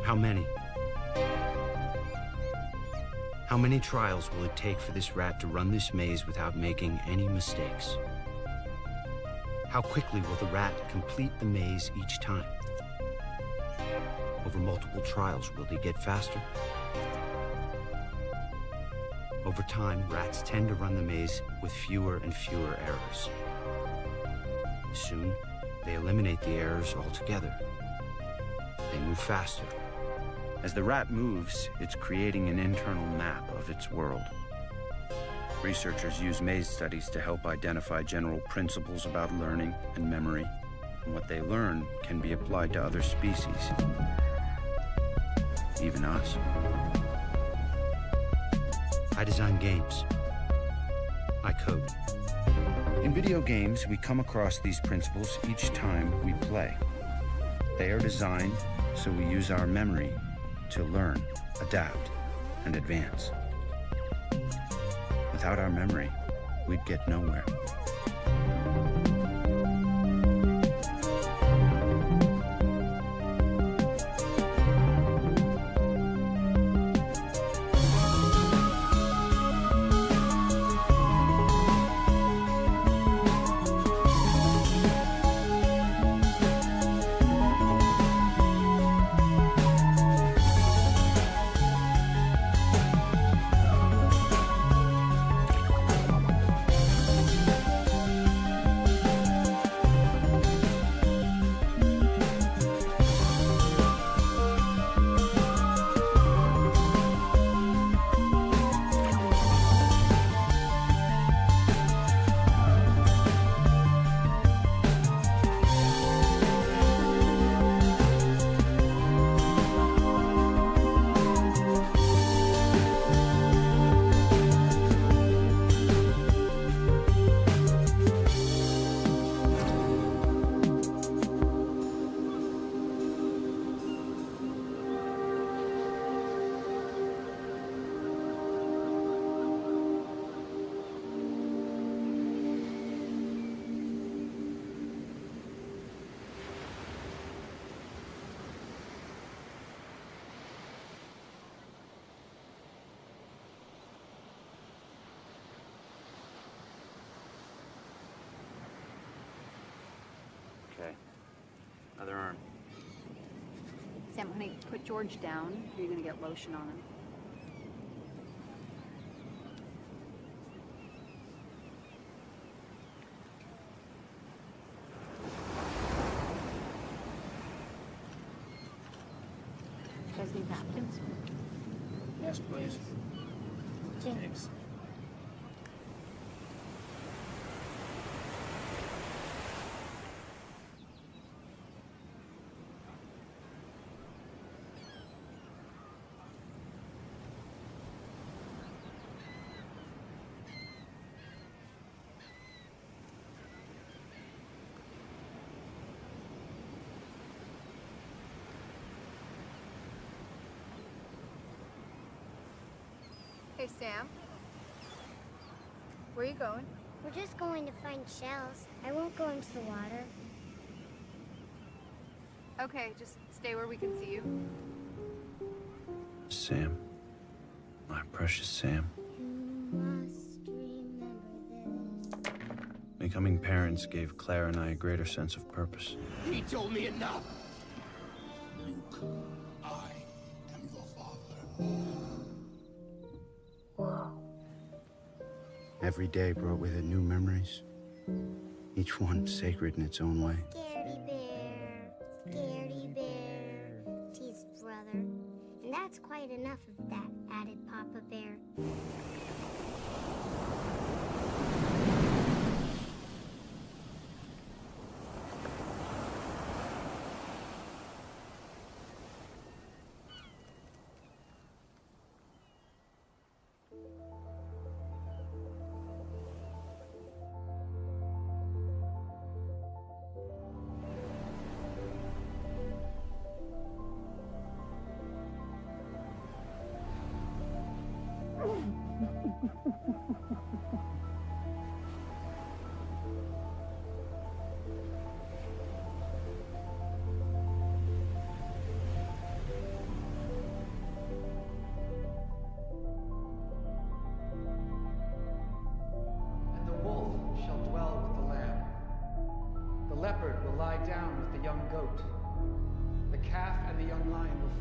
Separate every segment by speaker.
Speaker 1: How many? How many trials will it take for this rat to run this maze without making any mistakes? How quickly will the rat complete the maze each time? Over multiple trials, will he get faster? Over time, rats tend to run the maze with fewer and fewer errors. Soon, they eliminate the errors altogether. They move faster. As the rat moves, it's creating an internal map of its world. Researchers use maze studies to help identify general principles about learning and memory, and what they learn can be applied to other species, even us. I design games. I code. In video games, we come across these principles each time we play. They are designed so we use our memory to learn, adapt, and advance. Without our memory, we'd get nowhere. Okay. Other arm.
Speaker 2: Sam, honey, put George down. You're gonna get lotion on him. You guys need napkins?
Speaker 1: Yes, please.
Speaker 2: Thanks.
Speaker 3: Hey, Sam. Where are you going?
Speaker 4: We're just going to find shells. I won't go into the water.
Speaker 3: Okay, just stay where we can see you.
Speaker 1: Sam. My precious Sam.
Speaker 4: You must remember this.
Speaker 1: Becoming parents gave Claire and I a greater sense of purpose.
Speaker 5: He told me enough. Luke, I am your father.
Speaker 1: Every day brought with it new memories, each one sacred in its own way.
Speaker 4: Scaredy bear, teased brother. And that's quite enough of that, added Papa Bear.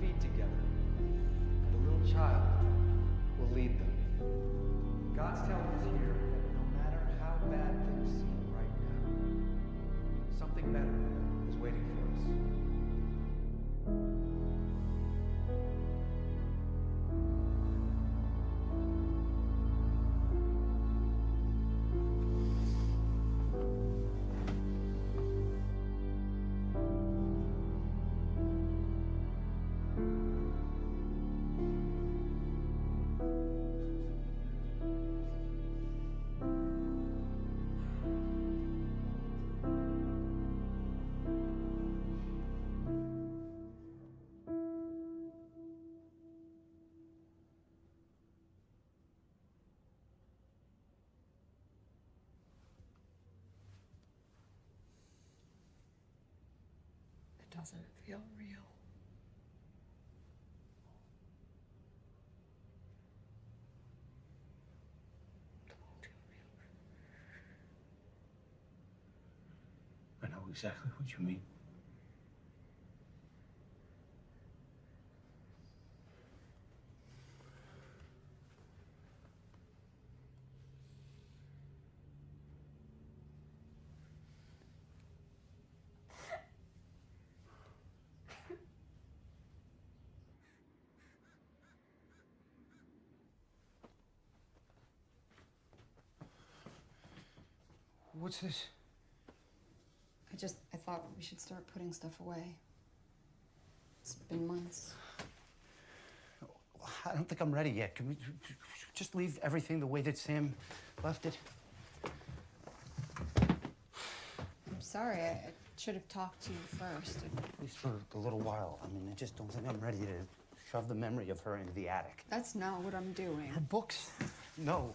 Speaker 6: feet together, and a little child will lead them. God's telling us here that no matter how bad things seem right now, something better is waiting for us.
Speaker 7: It doesn't feel real. It won't feel real.
Speaker 1: I know exactly what you mean. What's this?
Speaker 7: I thought we should start putting stuff away. It's been months.
Speaker 1: I don't think I'm ready yet. Can we just leave everything the way that Sam left it?
Speaker 7: I'm sorry, I should have talked to you first.
Speaker 1: At least for a little while. I mean, I just don't think I'm ready to shove the memory of her into the attic.
Speaker 7: That's not what I'm doing.
Speaker 1: Her books? No.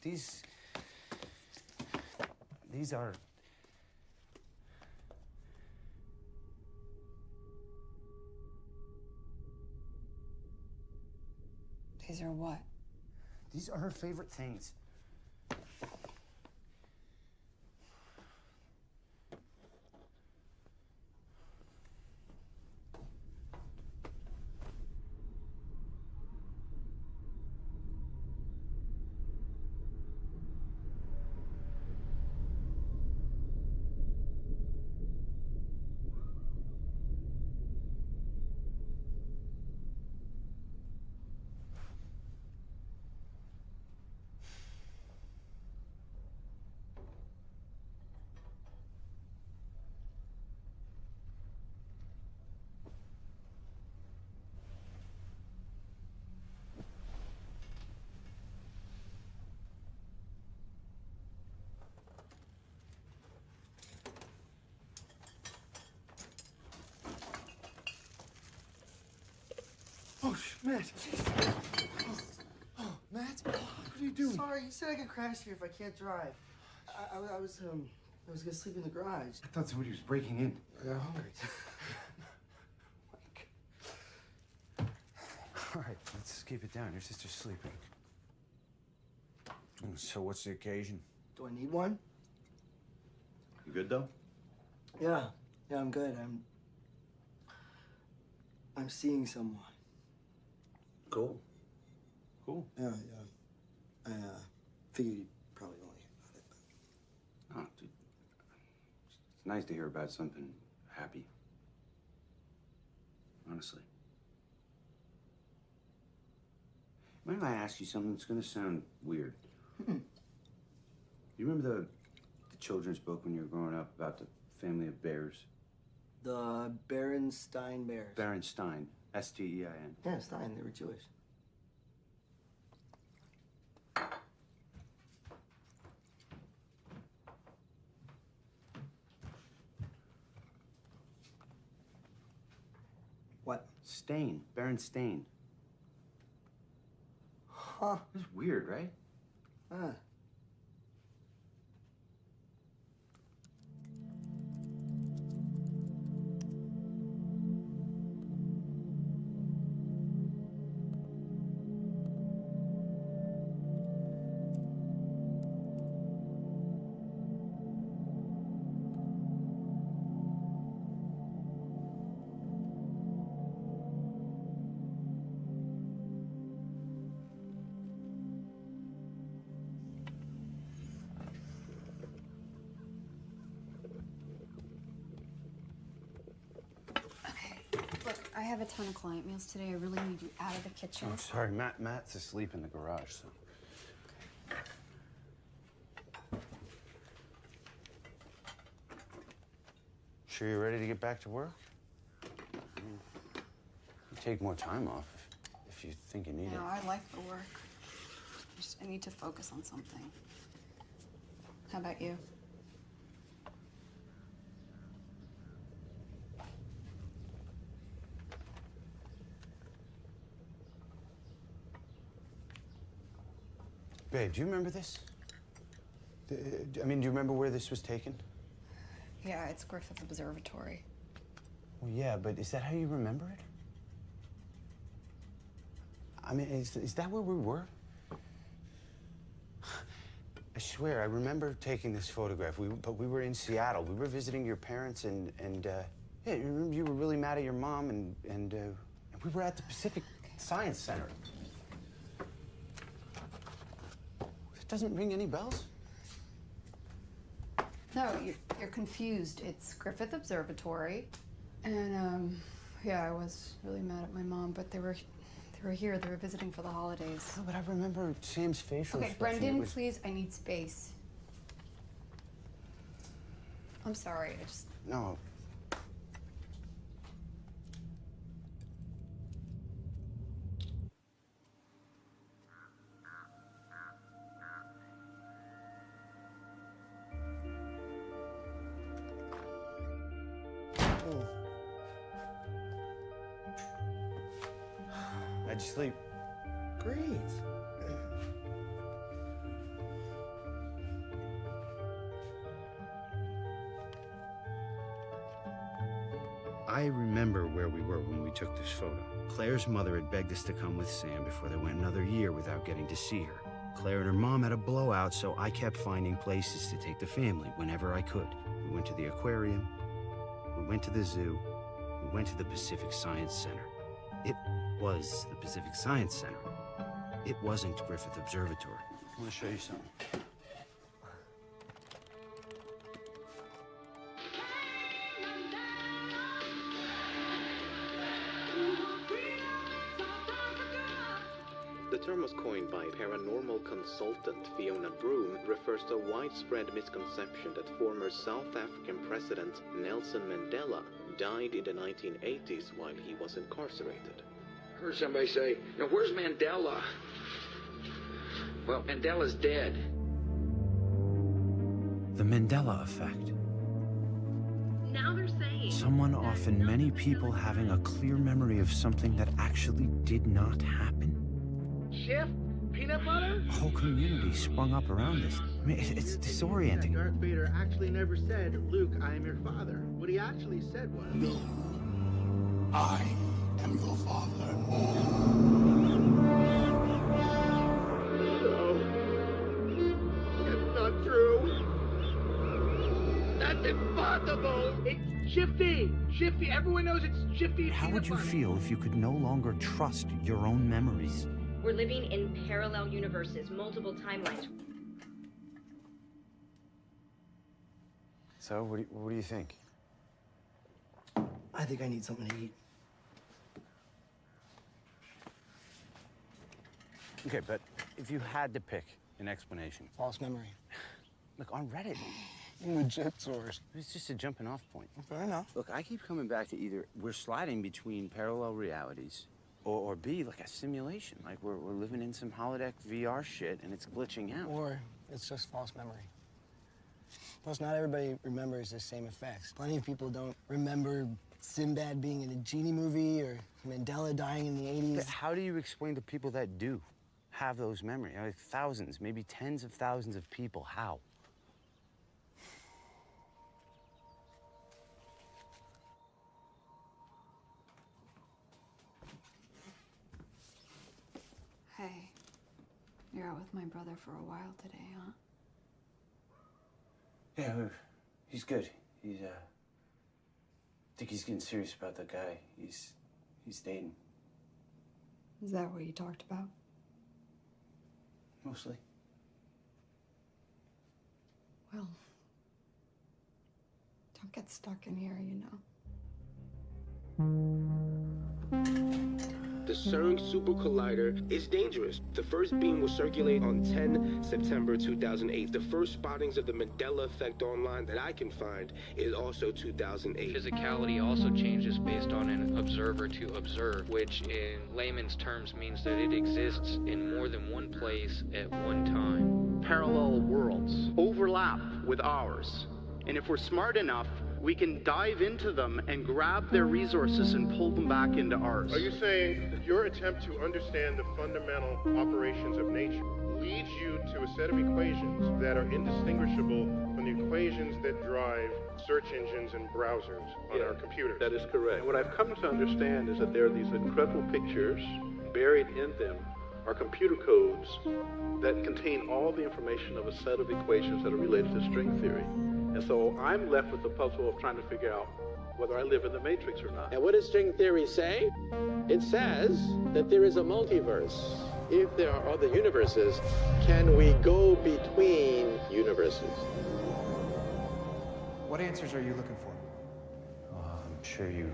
Speaker 1: These are...
Speaker 7: These are what?
Speaker 1: These are her favorite things.
Speaker 8: Oh, Matt. Oh, Matt, what are you doing?
Speaker 9: Sorry, you said I could crash here if I can't drive. I was gonna sleep in the garage.
Speaker 1: I thought somebody was breaking in.
Speaker 9: I got hungry.
Speaker 1: All right, let's keep it down. Your sister's sleeping. So what's the occasion?
Speaker 9: Do I need one?
Speaker 1: You good, though?
Speaker 9: Yeah, I'm good. I'm seeing someone.
Speaker 1: Cool.
Speaker 9: Yeah. I figured you'd probably want to hear about it,
Speaker 1: Oh, dude. It's nice to hear about something happy. Honestly. Mind if I ask you something that's gonna sound weird? You remember the children's book when you were growing up about the family of bears?
Speaker 9: The Berenstain Bears.
Speaker 1: Berenstain. S-T-E-I-N.
Speaker 9: Yeah, Stein. They were Jewish. What?
Speaker 1: Stain. Berenstain.
Speaker 9: Huh.
Speaker 1: It's weird, right?
Speaker 9: Huh.
Speaker 7: have a ton of client meals today. I really need you out of the kitchen.
Speaker 1: Oh, sorry, Matt's asleep in the garage, so. Sure you're ready to get back to work? You take more time off if you think you need it.
Speaker 7: No, I like the work. I need to focus on something. How about you?
Speaker 1: Babe, do you remember this? I mean, do you remember where this was taken?
Speaker 7: Yeah, it's Griffith Observatory.
Speaker 1: Well, yeah, but is that how you remember it? I mean, is that where we were? I swear, I remember taking this photograph, but we were in Seattle. We were visiting your parents, and yeah, you were really mad at your mom, and we were at the Pacific Science Center. It doesn't ring any bells?
Speaker 7: No, you're confused. It's Griffith Observatory, and yeah, I was really mad at my mom, but they were here. They were visiting for the holidays.
Speaker 1: No, but I remember Sam's facial
Speaker 7: Okay,
Speaker 1: expression.
Speaker 7: Brendan, please, I need space. I'm sorry, I just...
Speaker 1: No. How'd you sleep?
Speaker 9: Great.
Speaker 1: I remember where we were when we took this photo. Claire's mother had begged us to come with Sam before they went another year without getting to see her. Claire and her mom had a blowout, so I kept finding places to take the family whenever I could. We went to the aquarium, we went to the zoo, we went to the Pacific Science Center. It was the Pacific Science Center. It wasn't Griffith Observatory. I want to show you something.
Speaker 10: The term was coined by paranormal consultant Fiona Broom, refers to a widespread misconception that former South African President Nelson Mandela died in the 1980s while he was incarcerated.
Speaker 11: I heard somebody say, "Now where's Mandela?" Well, Mandela's dead.
Speaker 1: The Mandela effect.
Speaker 12: Now they're saying
Speaker 1: Someone, often many people, having a clear memory of something that actually did not happen.
Speaker 13: Chef? Peanut butter?
Speaker 1: A whole community sprung up around this. I mean, it's disorienting.
Speaker 13: Darth Vader actually never said, "Luke, I am your father." What he actually said was,
Speaker 5: "No, I am your father."
Speaker 13: No, that's not true. That's impossible. It's Shifty. Shifty. Everyone knows it's Shifty.
Speaker 1: How would you feel if you could no longer trust your own memories?
Speaker 12: we're living in parallel universes, multiple timelines.
Speaker 1: So, what do you think?
Speaker 9: I think I need something to eat.
Speaker 1: Okay, but if you had to pick an explanation.
Speaker 9: False memory.
Speaker 1: Look, on Reddit.
Speaker 9: Legit source.
Speaker 1: It's just a jumping off point.
Speaker 9: Fair enough.
Speaker 1: Look, I keep coming back to either we're sliding between parallel realities, or B, like a simulation. Like we're living in some holodeck VR shit and it's glitching out.
Speaker 9: Or it's just false memory. Plus, not everybody remembers the same effects. Plenty of people don't remember Sinbad being in a genie movie or Mandela dying in the 80s.
Speaker 1: But how do you explain to people that do have those memories? Like thousands, maybe tens of thousands of people. How?
Speaker 7: Hey, you're out with my brother for a while today, huh?
Speaker 1: Yeah, he's good. I think he's getting serious about the guy he's dating.
Speaker 7: Is that what you talked about?
Speaker 1: Mostly.
Speaker 7: Well, don't get stuck in here, you know.
Speaker 14: The CERN Super Collider is dangerous. The first beam will circulate on 10 September 2008. The first spottings of the Mandela effect online that I can find is also 2008.
Speaker 15: Physicality also changes based on an observer to observe, which in layman's terms means that it exists in more than one place at one time.
Speaker 13: Parallel worlds overlap with ours. And if we're smart enough, we can dive into them and grab their resources and pull them back into ours.
Speaker 16: Are you saying that your attempt to understand the fundamental operations of nature leads you to a set of equations that are indistinguishable from the equations that drive search engines and browsers on our computers?
Speaker 17: That is correct. And what I've come to understand is that there are these incredible pictures. Buried in them are computer codes that contain all the information of a set of equations that are related to string theory. And so I'm left with the puzzle of trying to figure out whether I live in the Matrix or not.
Speaker 18: And what does string theory say? It says that there is a multiverse. If there are other universes, can we go between universes?
Speaker 6: What answers are you looking for?
Speaker 1: I'm sure you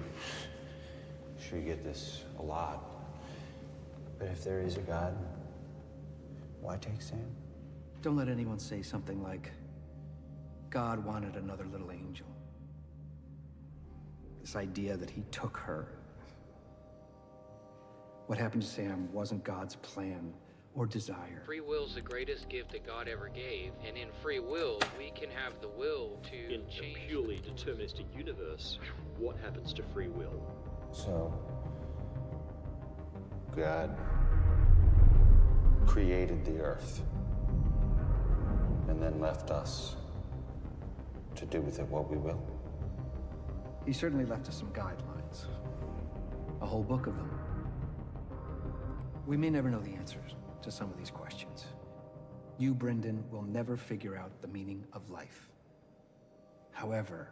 Speaker 1: get this a lot. But if there is a God, why take Sam?
Speaker 6: Don't let anyone say something like, God wanted another little angel. This idea that he took her. What happened to Sam wasn't God's plan or desire.
Speaker 15: Free will's the greatest gift that God ever gave, and in free will, we can have the will to
Speaker 19: in
Speaker 15: change.
Speaker 19: a purely deterministic universe, what happens to free will?
Speaker 1: So, God created the earth and then left us to do with it what we will.
Speaker 6: He certainly left us some guidelines. A whole book of them. We may never know the answers to some of these questions. You, Brendan, will never figure out the meaning of life. However,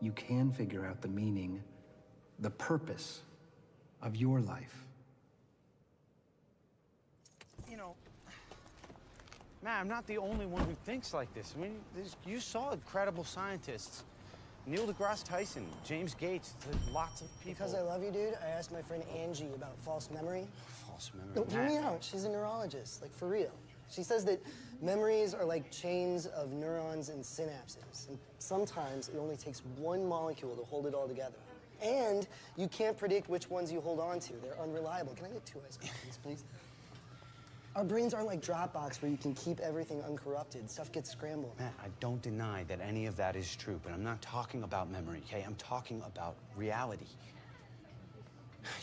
Speaker 6: you can figure out the meaning, the purpose of your life.
Speaker 1: You know, Matt, I'm not the only one who thinks like this. I mean, you saw incredible scientists. Neil deGrasse Tyson, James Gates, lots of people.
Speaker 9: Because I love you, dude, I asked my friend Angie about false memory.
Speaker 1: False memory?
Speaker 9: No, hear me out. She's a neurologist, like, for real. She says that memories are like chains of neurons and synapses. And sometimes it only takes one molecule to hold it all together. And you can't predict which ones you hold on to. They're unreliable. Can I get 2 iced coffees, please? Our brains aren't like Dropbox where you can keep everything uncorrupted. Stuff gets scrambled.
Speaker 1: Matt, I don't deny that any of that is true, but I'm not talking about memory, okay? I'm talking about reality.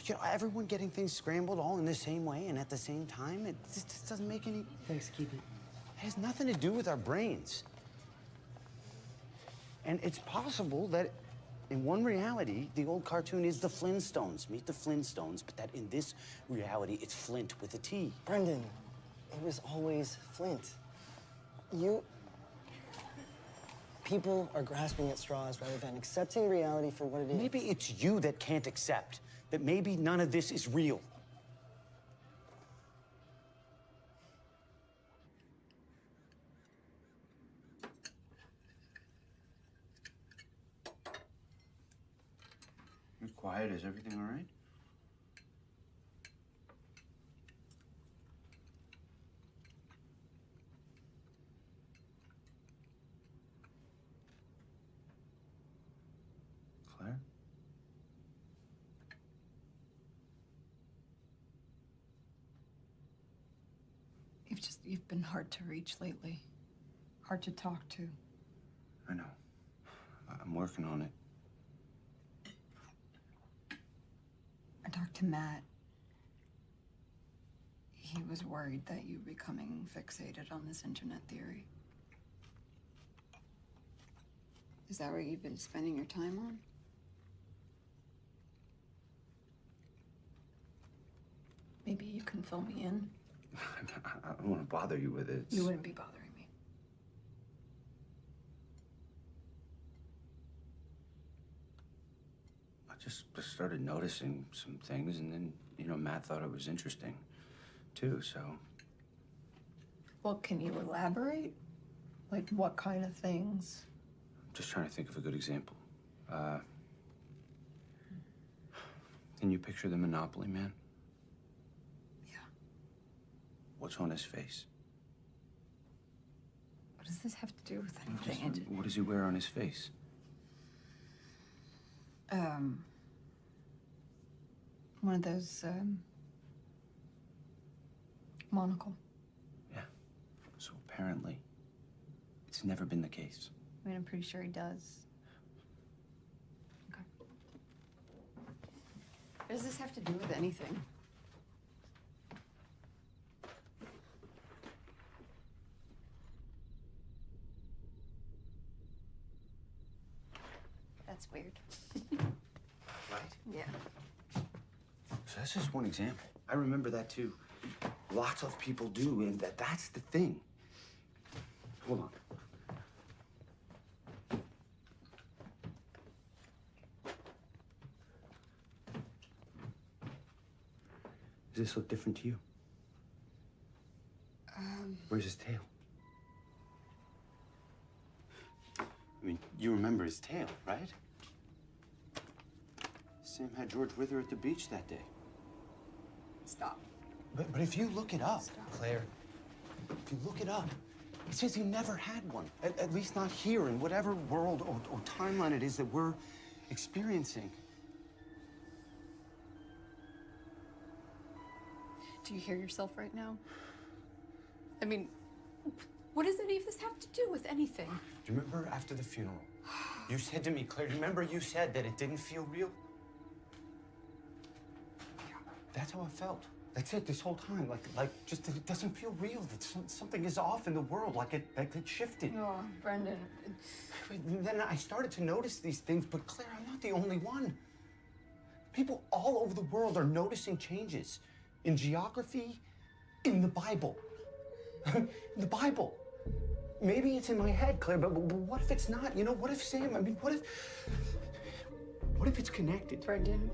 Speaker 1: You know, everyone getting things scrambled all in the same way and at the same time, it just doesn't make any...
Speaker 9: Thanks, keep it.
Speaker 1: It has nothing to do with our brains. And it's possible that in one reality, the old cartoon is the Flintstones. Meet the Flintstones, but that in this reality, it's Flint with a T.
Speaker 9: Brendan, it was always Flint. People are grasping at straws rather than accepting reality for what it is.
Speaker 1: Maybe it's you that can't accept that maybe none of this is real. You're quiet. Is everything all right? Claire?
Speaker 7: You've been hard to reach lately. Hard to talk to.
Speaker 1: I know. I'm working on it.
Speaker 7: I talked to Matt. He was worried that you becoming fixated on this internet theory. Is that what you've been spending your time on? Maybe you can fill me in.
Speaker 1: I don't want to bother you with it.
Speaker 7: You wouldn't be bothering me.
Speaker 1: I just started noticing some things, and then, you know, Matt thought it was interesting, too, so...
Speaker 7: Well, can you elaborate? Like, what kind of things?
Speaker 1: I'm just trying to think of a good example. Can you picture the Monopoly man?
Speaker 7: Yeah.
Speaker 1: What's on his face?
Speaker 7: What does this have to do with anything?
Speaker 1: What does he wear on his face?
Speaker 7: One of those, monocle.
Speaker 1: Yeah. So apparently, it's never been the case.
Speaker 7: I mean, I'm pretty sure he does. Okay. What does this have to do with anything? That's weird.
Speaker 1: Right?
Speaker 7: Yeah.
Speaker 1: So that's just one example. I remember that too. Lots of people do, and that's the thing. Hold on. Does this look different to you? Where's his tail? I mean, you remember his tail, right? Sam had George with her at the beach that day.
Speaker 7: Stop.
Speaker 1: But if you look it up, Claire, if you look it up, it says he never had one. At least not here, in whatever world or timeline it is that we're experiencing.
Speaker 7: Do you hear yourself right now? I mean, what does any of this have to do with anything?
Speaker 1: Do you remember after the funeral, you said to me, Claire, do you remember you said that it didn't feel real? Yeah, that's how I felt. That's it, this whole time. Like just that it doesn't feel real, that something is off in the world, like it shifted.
Speaker 7: Oh, Brendan.
Speaker 1: And then I started to notice these things, but Claire, I'm not the only one. People all over the world are noticing changes in geography, in the Bible. In the Bible. Maybe it's in my head, Claire, but what if it's not? You know, what if Sam, I mean, what if it's connected?
Speaker 7: Brendan,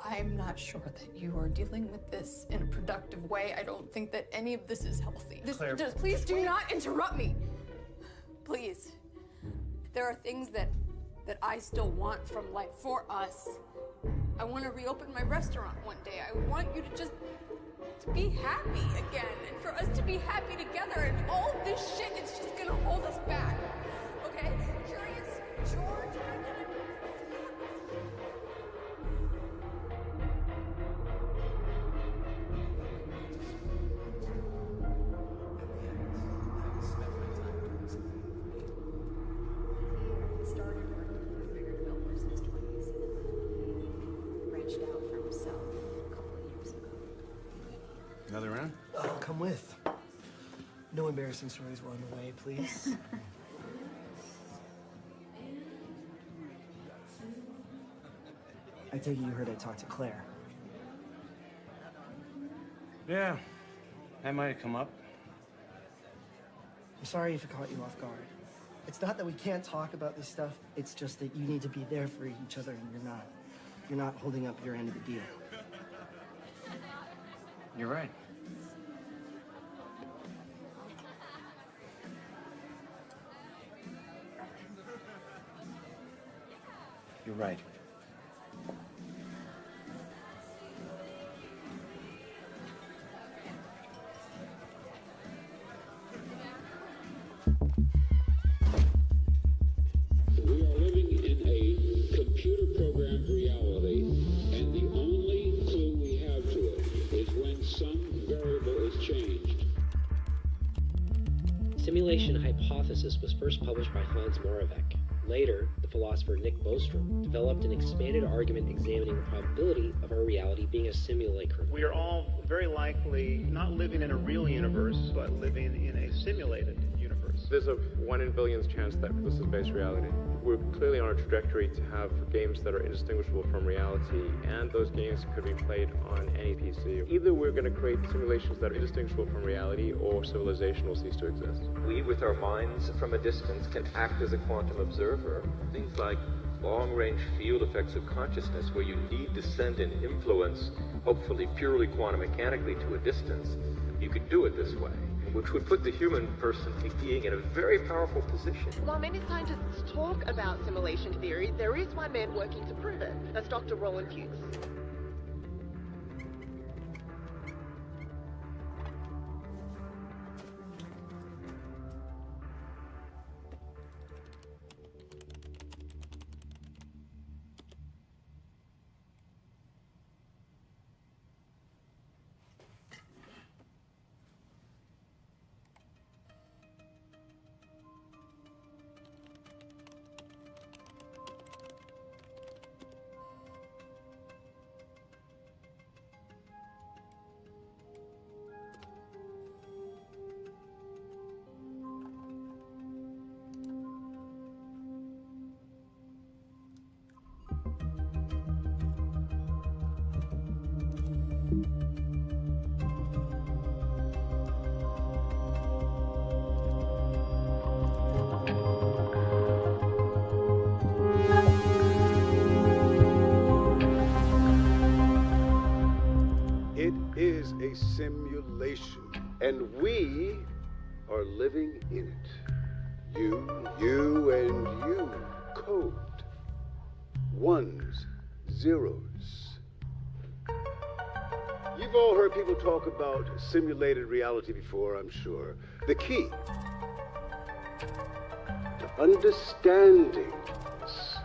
Speaker 7: I'm not sure that you are dealing with this in a productive way. I don't think that any of this is healthy.
Speaker 1: Claire,
Speaker 7: Please do not interrupt me. Please. There are things that I still want from life for us. I want to reopen my restaurant one day. I want you to just be happy again, and for us to be happy together, and all this shit is just gonna hold us back. Okay? Curious George, started working with bigger developers in his 20s. Branched out for himself a couple of years ago.
Speaker 1: Another round?
Speaker 9: Oh, come with. No embarrassing stories while I'm away, please. I take it you heard I talked to Claire.
Speaker 1: Yeah, that might have come up.
Speaker 9: I'm sorry if it caught you off guard. It's not that we can't talk about this stuff, it's just that you need to be there for each other and you're not. You're not holding up your end of the deal.
Speaker 1: You're right. You're right.
Speaker 20: We are living in a computer-programmed reality, and the only clue we have to it is when some variable is changed.
Speaker 21: Simulation hypothesis was first published by Hans Moravec. Later, the philosopher Nick Bostrom developed an expanded argument examining the probability of our reality being a simulacrum.
Speaker 13: We are all very likely not living in a real universe, but living in a simulated universe.
Speaker 22: There's a 1 in billions chance that this is based reality. We're clearly on a trajectory to have games that are indistinguishable from reality, and those games could be played on any PC. Either we're going to create simulations that are indistinguishable from reality, or civilization will cease to exist.
Speaker 18: We, with our minds from a distance, can act as a quantum observer. Things like long-range field effects of consciousness, where you need to send an influence, hopefully purely quantum mechanically, to a distance,
Speaker 22: you could do it this way, which would put the human person being in a very powerful position.
Speaker 2: While many scientists talk about simulation theory, there is one man working to prove it. That's Dr. Roland Fuchs.
Speaker 3: Simulation, and we are living in it. You, and you. Code. Ones, zeros. You've all heard people talk about simulated reality before, I'm sure. The key to understanding this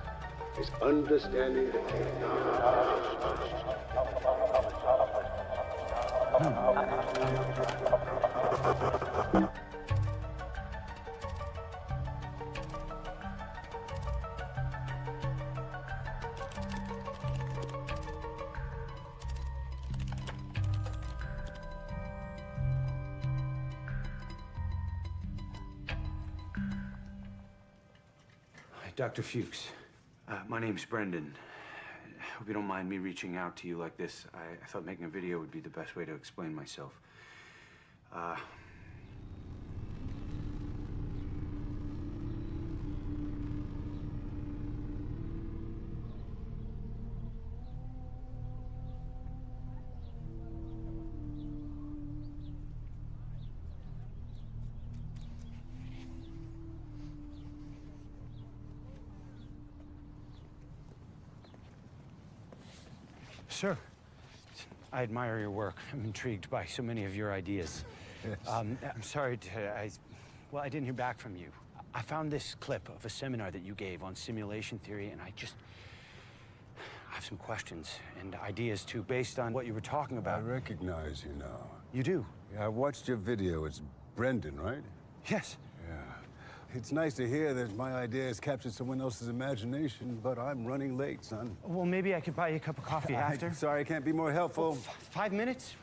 Speaker 3: is understanding the technology.
Speaker 1: Dr. Fuchs, my name's Brendan. Hope you don't mind me reaching out to you like this. I thought making a video would be the best way to explain myself. Sir, I admire your work. I'm intrigued by so many of your ideas. Yes. I'm sorry I didn't hear back from you. I found this clip of a seminar that you gave on simulation theory, and I have some questions and ideas too, based on what you were talking about.
Speaker 3: I recognize you now.
Speaker 1: You do?
Speaker 3: Yeah, I watched your video. It's Brendan, right?
Speaker 1: Yes.
Speaker 3: Yeah. It's nice to hear that my idea has captured someone else's imagination, but I'm running late, son.
Speaker 1: Well, maybe I could buy you a cup of coffee after.
Speaker 3: I'm sorry, I can't be more helpful.
Speaker 1: 5 minutes?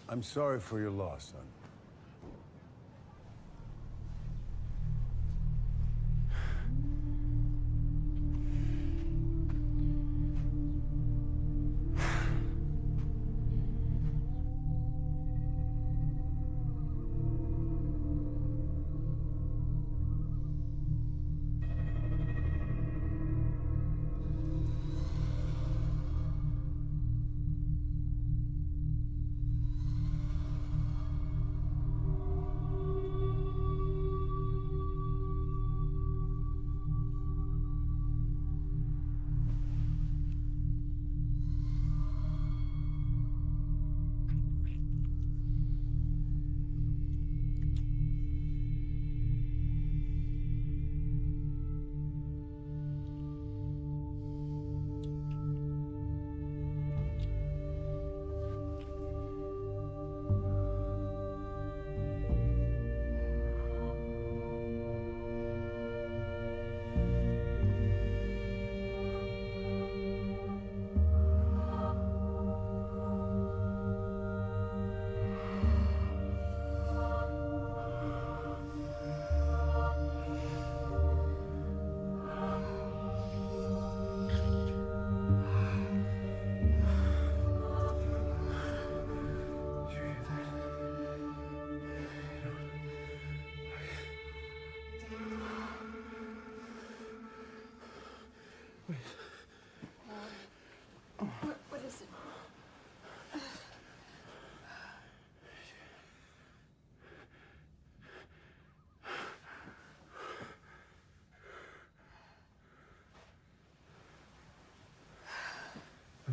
Speaker 3: I'm sorry for your loss, son.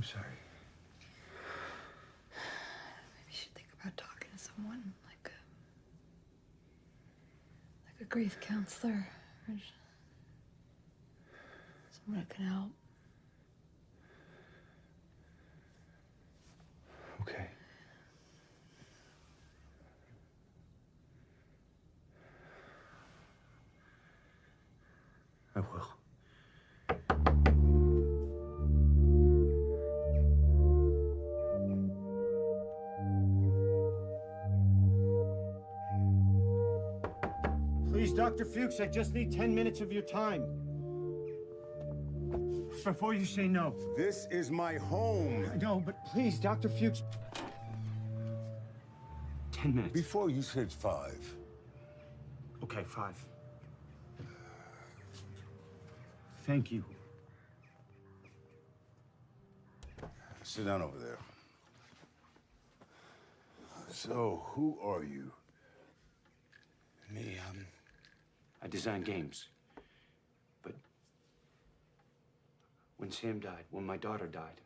Speaker 1: sorry.
Speaker 7: Maybe you should think about talking to someone, like a grief counselor, or someone who can help.
Speaker 1: Okay. I will. Please, Dr. Fuchs, I just need 10 minutes of your time. Before you say no.
Speaker 3: This is my home.
Speaker 1: I know, but please, Dr. Fuchs. 10 minutes.
Speaker 3: Before you said 5.
Speaker 1: Okay, 5. Thank you.
Speaker 3: Sit down over there. So, who are you?
Speaker 1: Me, I design games. But when Sam died, when my daughter died,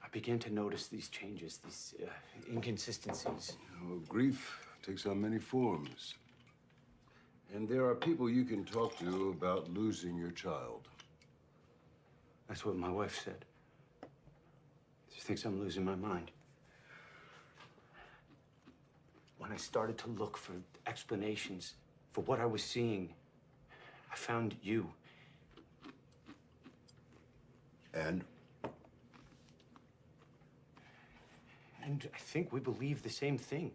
Speaker 1: I began to notice these changes, these inconsistencies.
Speaker 3: Well, grief takes on many forms. And there are people you can talk to about losing your child.
Speaker 1: That's what my wife said. She thinks I'm losing my mind. When I started to look for explanations for what I was seeing, I found you.
Speaker 3: And?
Speaker 1: And I think we believe the same thing.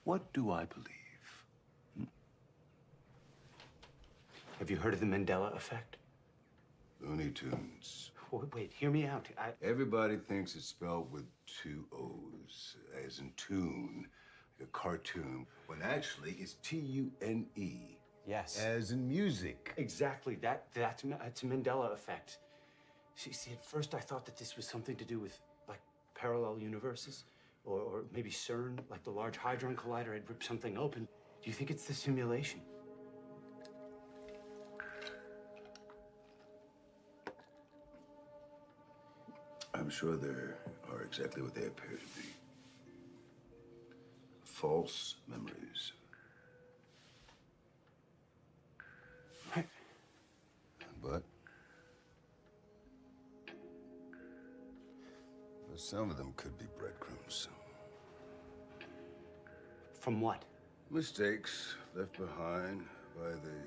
Speaker 3: What do I believe?
Speaker 1: Have you heard of the Mandela effect?
Speaker 3: Looney Tunes.
Speaker 1: Wait, hear me out.
Speaker 3: Everybody thinks it's spelled with 2 O's, as in tune, like a cartoon, when actually it's T-U-N-E.
Speaker 1: Yes.
Speaker 3: As in music.
Speaker 1: Exactly. That's a Mandela effect. See, at first I thought that this was something to do with, like, parallel universes. Or maybe CERN, like the Large Hadron Collider, had ripped something open. Do you think it's the simulation?
Speaker 3: I'm sure they are exactly what they appear to be. False memories.
Speaker 1: Right.
Speaker 3: But some of them could be breadcrumbs.
Speaker 1: From what?
Speaker 3: Mistakes left behind by the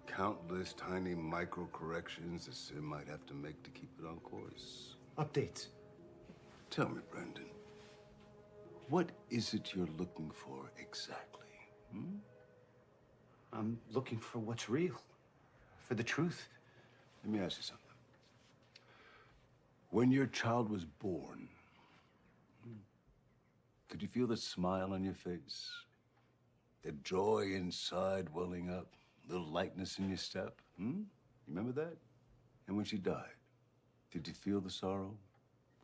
Speaker 3: countless tiny micro-corrections the sim might have to make to keep it on course.
Speaker 1: Updates.
Speaker 3: Tell me, Brendan, what is it you're looking for exactly?
Speaker 1: I'm looking for what's real, for the truth.
Speaker 3: Let me ask you something. When your child was born, could you feel the smile on your face? The joy inside welling up? A little lightness in your step? You remember that? And when she died, did you feel the sorrow?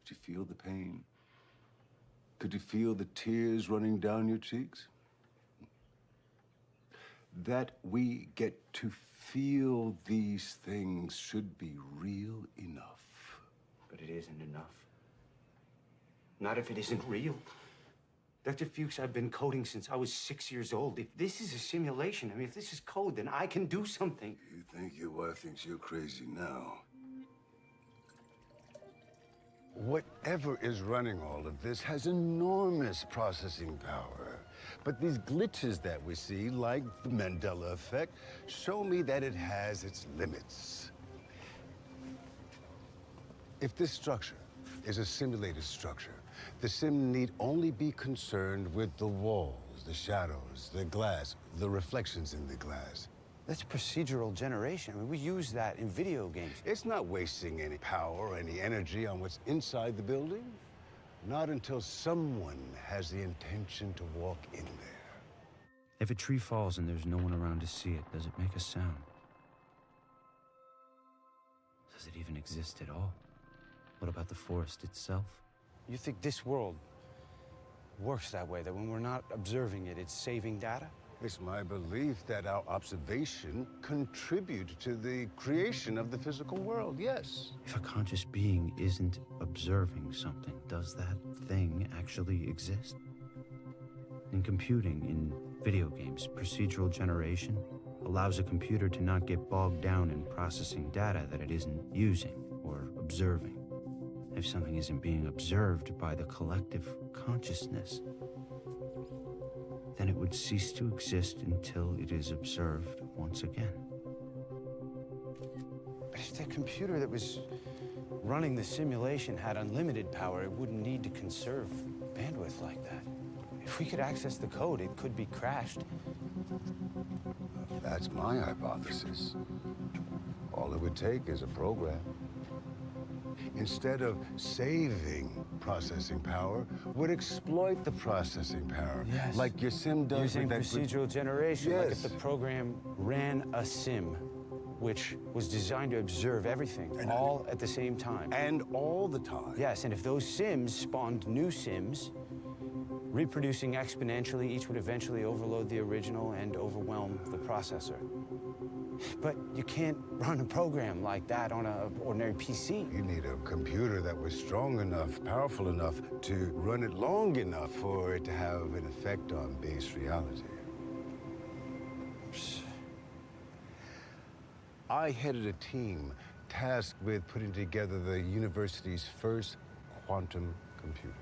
Speaker 3: Did you feel the pain? Could you feel the tears running down your cheeks? That we get to feel these things should be real enough.
Speaker 1: But it isn't enough. Not if it isn't real. Dr. Fuchs, I've been coding since I was 6 years old. If this is a simulation, I mean, if this is code, then I can do something.
Speaker 3: You think your wife thinks you're crazy now? Whatever is running all of this has enormous processing power. But these glitches that we see, like the Mandela effect, show me that it has its limits. If this structure is a simulated structure, the sim need only be concerned with the walls, the shadows, the glass, the reflections in the glass.
Speaker 1: That's procedural generation. I mean, we use that in video games.
Speaker 3: It's not wasting any power or any energy on what's inside the building. Not until someone has the intention to walk in there.
Speaker 1: If a tree falls and there's no one around to see it, does it make a sound? Does it even exist at all? What about the forest itself?
Speaker 4: You think this world works that way, that when we're not observing it, it's saving data?
Speaker 3: It's my belief that our observation contribute to the creation of the physical world, yes.
Speaker 1: If a conscious being isn't observing something, does that thing actually exist? In computing, in video games, procedural generation allows a computer to not get bogged down in processing data that it isn't using or observing. If something isn't being observed by the collective consciousness, then it would cease to exist until it is observed once again. But if the computer that was running the simulation had unlimited power, it wouldn't need to conserve bandwidth like that. If we could access the code, it could be crashed.
Speaker 3: That's my hypothesis. All it would take is a program. Instead of saving processing power, would exploit the processing power.
Speaker 1: Yes.
Speaker 3: Like your sim does.
Speaker 1: Using
Speaker 3: with that
Speaker 1: procedural generation.
Speaker 3: Yes.
Speaker 1: Like if the program ran a sim, which was designed to observe everything all at the same time.
Speaker 3: And all the time.
Speaker 1: Yes, and if those sims spawned new sims, reproducing exponentially, each would eventually overload the original and overwhelm the processor. But you can't run a program like that on an ordinary PC.
Speaker 3: You need a computer that was strong enough, powerful enough to run it long enough for it to have an effect on base reality. I headed a team tasked with putting together the university's first quantum computer.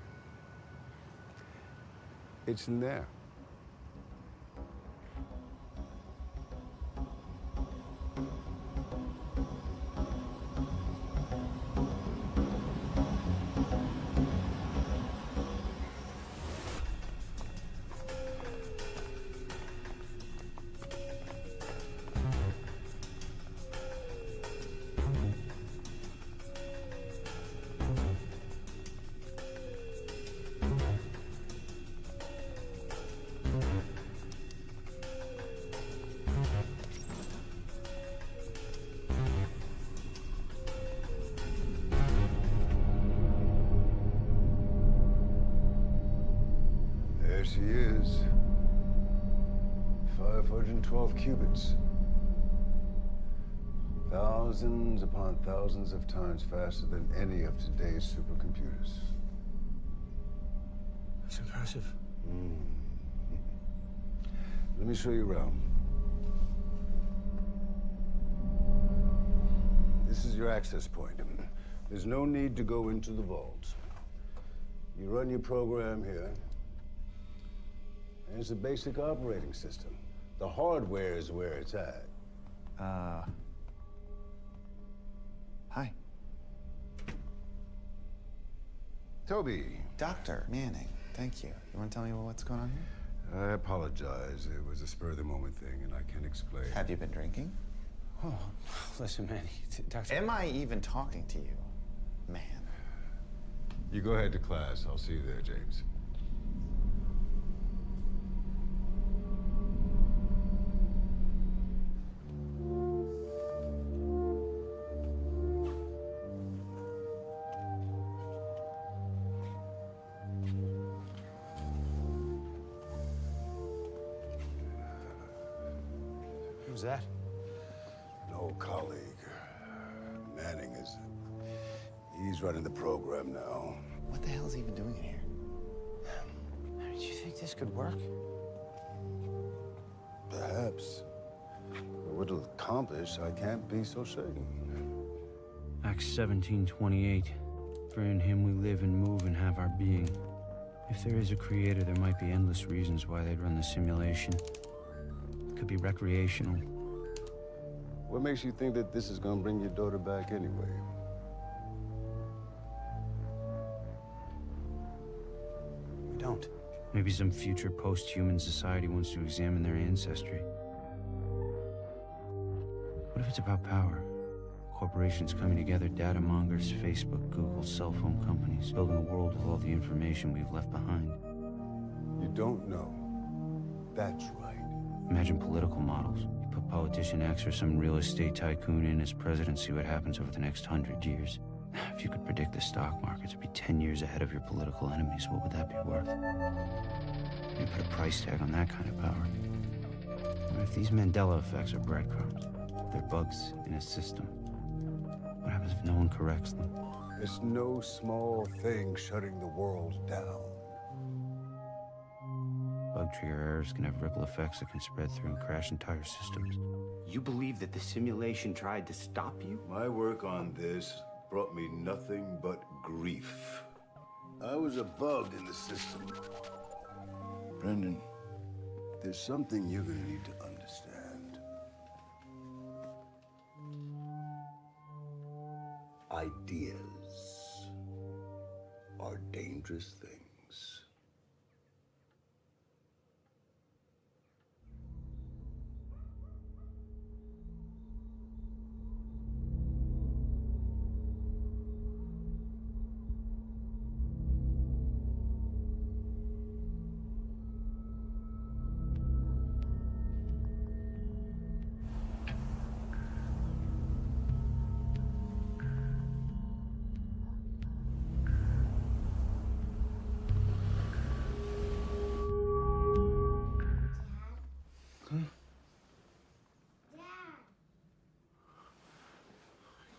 Speaker 3: It's in there. There she is. 512 qubits. Thousands upon thousands of times faster than any of today's supercomputers.
Speaker 1: That's impressive.
Speaker 3: Let me show you around. This is your access point. There's no need to go into the vault. You run your program here. And it's a basic operating system. The hardware is where it's at.
Speaker 4: Hi.
Speaker 3: Toby.
Speaker 4: Dr. Manning, thank you. You want to tell me what's going on here?
Speaker 3: I apologize. It was a spur-of-the-moment thing, and I can't explain.
Speaker 4: Have you been drinking?
Speaker 1: Oh, listen, man. Dr.
Speaker 4: Am I even talking to you, man?
Speaker 3: You go ahead to class. I'll see you there, James.
Speaker 1: Who's that?
Speaker 3: An old colleague. Manning is. He's running the program now.
Speaker 4: What the hell is he even doing in here?
Speaker 1: Did you think this could work?
Speaker 3: Perhaps. But what it'll accomplish, I can't be so certain.
Speaker 1: Acts 17:28. For in him we live and move and have our being. If there is a creator, there might be endless reasons why they'd run the simulation. It could be recreational.
Speaker 3: What makes you think that this is gonna bring your daughter back anyway?
Speaker 1: We don't. Maybe some future post-human society wants to examine their ancestry. What if it's about power? Corporations coming together, data mongers, Facebook, Google, cell phone companies, building a world with all the information we've left behind.
Speaker 3: You don't know. That's right.
Speaker 1: Imagine political models. You put politician X or some real estate tycoon in as president, see what happens over the next 100 years. If you could predict the stock market to be 10 years ahead of your political enemies, what would that be worth? You put a price tag on that kind of power. What if these Mandela effects are breadcrumbs? If they're bugs in a system? What happens if no one corrects them?
Speaker 3: It's no small thing shutting the world down.
Speaker 1: Bug trigger errors can have ripple effects that can spread through and crash entire systems. You believe that the simulation tried to stop you?
Speaker 3: My work on this brought me nothing but grief. I was a bug in the system. Brendan, there's something you're gonna need to understand. Ideas are dangerous things.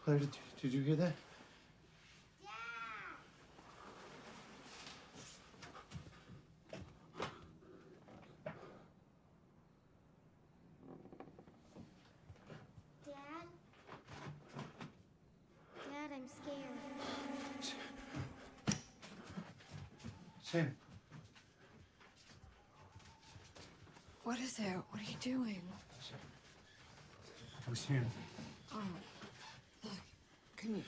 Speaker 1: Claire, did you hear that?
Speaker 8: Dad, I'm scared.
Speaker 1: Sam.
Speaker 7: What is it? What are you doing?
Speaker 1: I was Sam.
Speaker 7: Oh.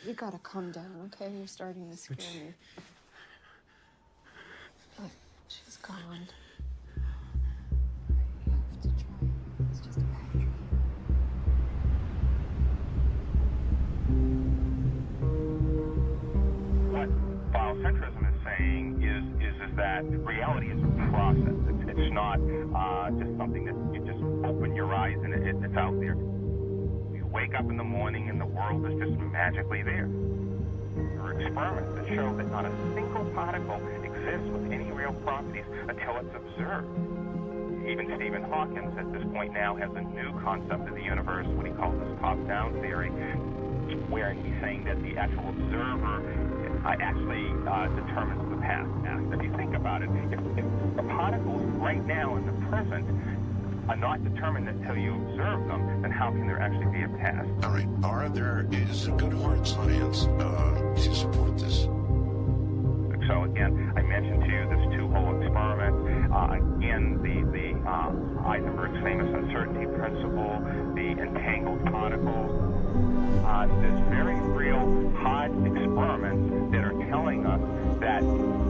Speaker 7: You gotta calm down, okay? You're starting to scare me. Look, she's gone. You have to try. It's just a bad dream.
Speaker 10: What biocentrism is saying is that reality is a process. It's not just something that you just open your eyes and it's out there. Wake up in the morning and the world is just magically there. There are experiments that show that not a single particle exists with any real properties until it's observed. Even Stephen Hawking at this point now has a new concept of the universe, what he calls his top-down theory, where he's saying that the actual observer actually determines the past. If you think about it, if the particles right now in the present are not determined until you observe them, then how can there actually be a past?
Speaker 5: All right, there is good hard science to support this.
Speaker 10: So again, I mentioned to you this two-hole experiment. Again, the Heisenberg's famous uncertainty principle, the entangled particles. There's very real hard experiments that are telling us that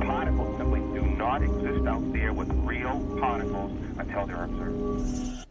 Speaker 10: particles simply do not exist out there with real particles until they're observed.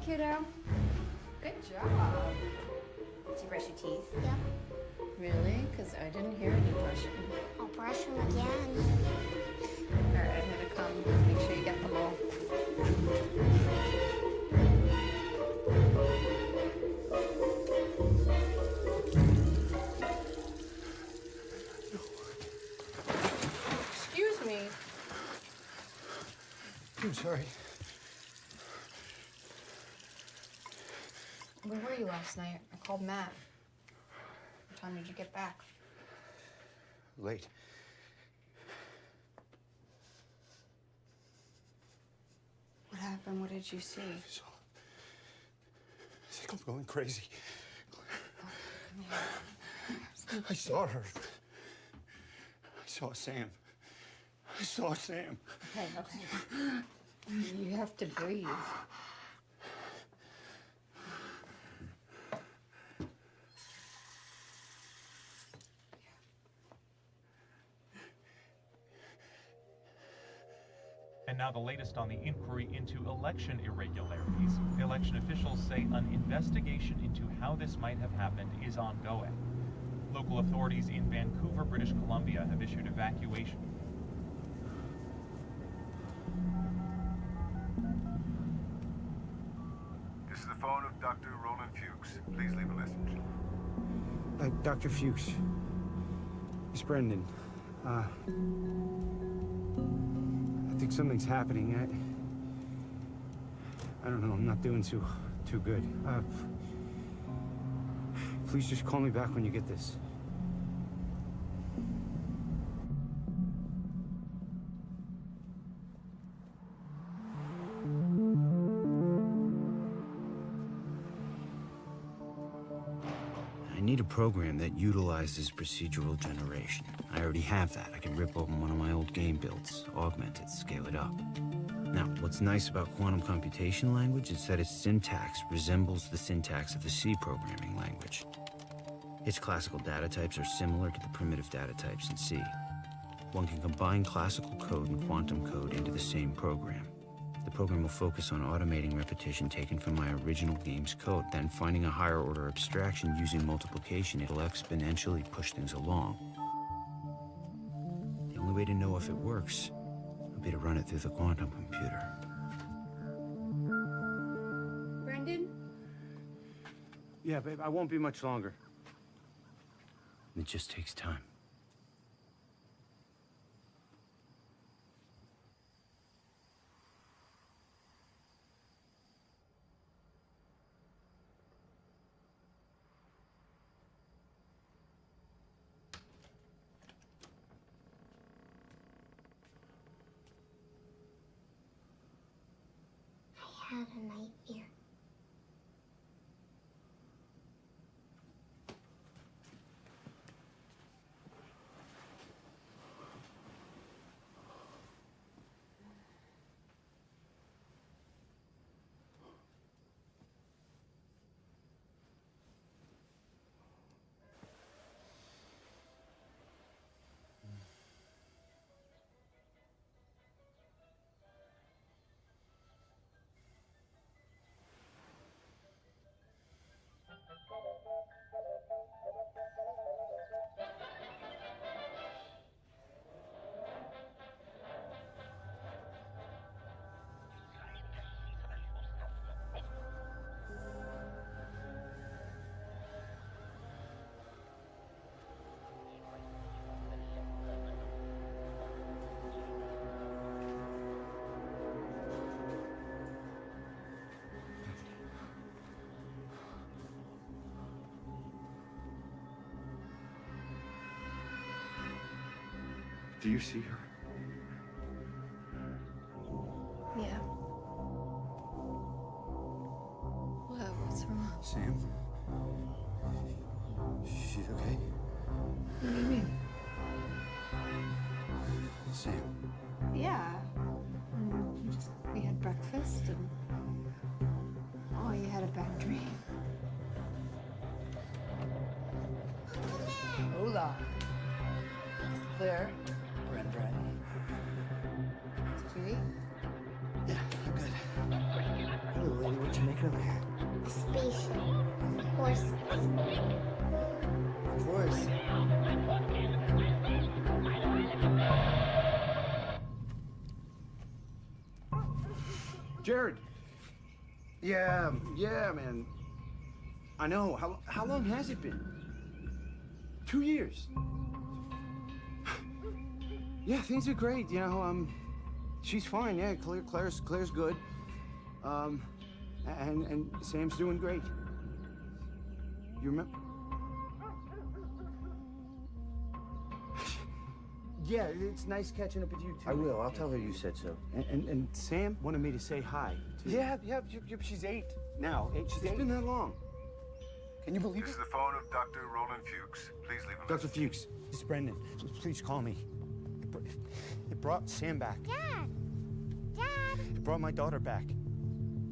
Speaker 7: Kiddo. Good job.
Speaker 8: Did you brush your teeth?
Speaker 7: Yeah. Really? Because I didn't hear any brushing.
Speaker 8: I'll brush them again.
Speaker 7: All right, I'm gonna come make sure you get them all.
Speaker 9: I'm sorry.
Speaker 7: Where were you last night? I called Matt. What time did you get back?
Speaker 1: Late.
Speaker 7: What happened? What did you see?
Speaker 1: I think I'm going crazy. I saw her. I saw Sam. I saw Sam.
Speaker 7: Okay, okay. You have to breathe.
Speaker 11: And now the latest on the inquiry into election irregularities. Election officials say an investigation into how this might have happened is ongoing. Local authorities in Vancouver, British Columbia have issued evacuation.
Speaker 3: This is the phone of Dr. Roland Fuchs. Please leave a message.
Speaker 1: Dr. Fuchs. It's Brendan. I think something's happening. I don't know. I'm not doing too good. Please just call me back when you get this. I need a program that utilizes procedural generation. I already have that. I can rip open one of my old game builds, augment it, scale it up. Now, what's nice about quantum computation language is that its syntax resembles the syntax of the C programming language. Its classical data types are similar to the primitive data types in C. One can combine classical code and quantum code into the same program. The program will focus on automating repetition taken from my original game's code, then finding a higher order abstraction using multiplication. It'll exponentially push things along. The only way to know if it works will be to run it through the quantum computer.
Speaker 7: Brendan?
Speaker 1: Yeah, babe, I won't be much longer. It just takes time.
Speaker 8: I had a nightmare.
Speaker 1: Do you see her?
Speaker 7: Yeah. What's wrong?
Speaker 1: Sam? She's okay?
Speaker 7: What do you mean?
Speaker 1: Sam.
Speaker 7: Yeah. We had breakfast and... Oh, you had a bad dream. Hola. Claire. Bren. Sweetie?
Speaker 9: Yeah, I'm good. Hello, lady. What you making over here?
Speaker 8: A spaceship. Horses.
Speaker 9: Of course.
Speaker 1: Jared! Yeah, man. I know. How long has it been? 2 years. Yeah, things are great. You know, She's fine, yeah. Claire's good. And Sam's doing great. You remember? Yeah, it's nice catching up with you, too. I will. I'll tell her you said so. And Sam wanted me to say hi, too. Yeah, she's 8 now. She's 8. It's been that long. Can you believe it?
Speaker 3: This is the phone of Dr. Roland Fuchs. Please leave a
Speaker 1: Dr. Fuchs, this is Brendan. Please call me. It brought Sam back.
Speaker 8: Dad! Dad!
Speaker 1: It brought my daughter back.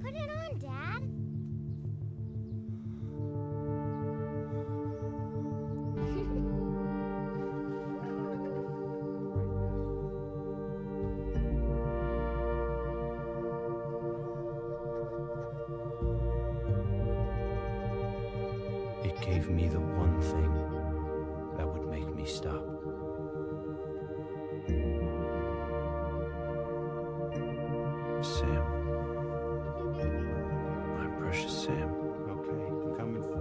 Speaker 8: Put it on, Dad.
Speaker 1: It gave me the one thing that would make me stop. Sam. My precious Sam. Okay, I'm coming for you.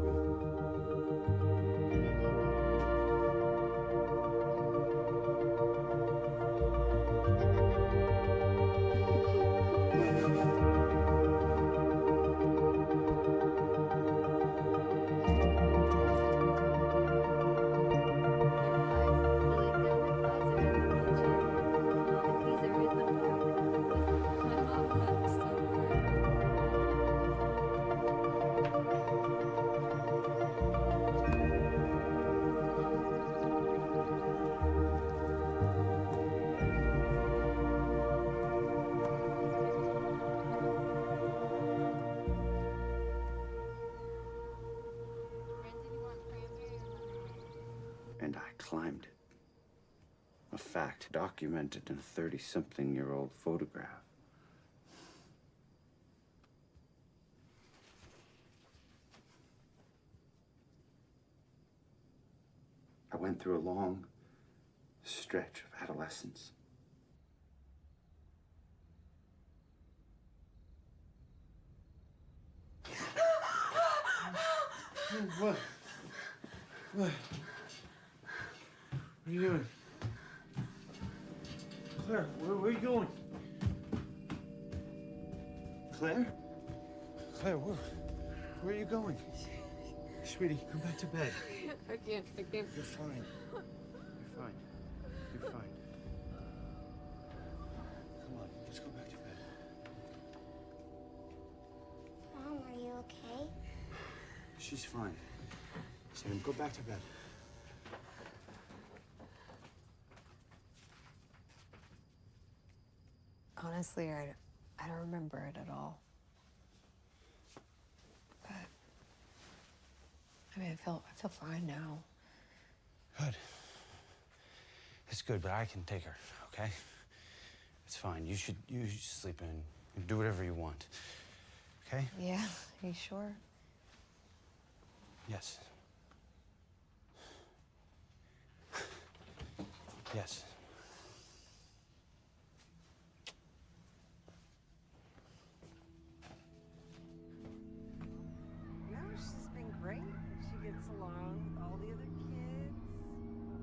Speaker 1: And I climbed it. A fact documented in a 30-something-year-old photograph. I went through a long stretch of adolescence. What? What? What are you doing? Claire, where are you going? Claire? Claire, where are you going? Sweetie, come back to bed.
Speaker 7: I can't.
Speaker 1: You're fine. You're fine. You're fine. Come on, let's go back to bed.
Speaker 8: Mom, are you okay?
Speaker 1: She's fine. Sam, go back to bed.
Speaker 12: Honestly, I don't remember it at all. But I mean, I feel fine now.
Speaker 1: Good. It's good, but I can take her, okay? It's fine. You should sleep in. Do whatever you want. Okay?
Speaker 12: Yeah, are you sure?
Speaker 1: Yes. Yes.
Speaker 14: No, she's been great. She gets along with all the other kids.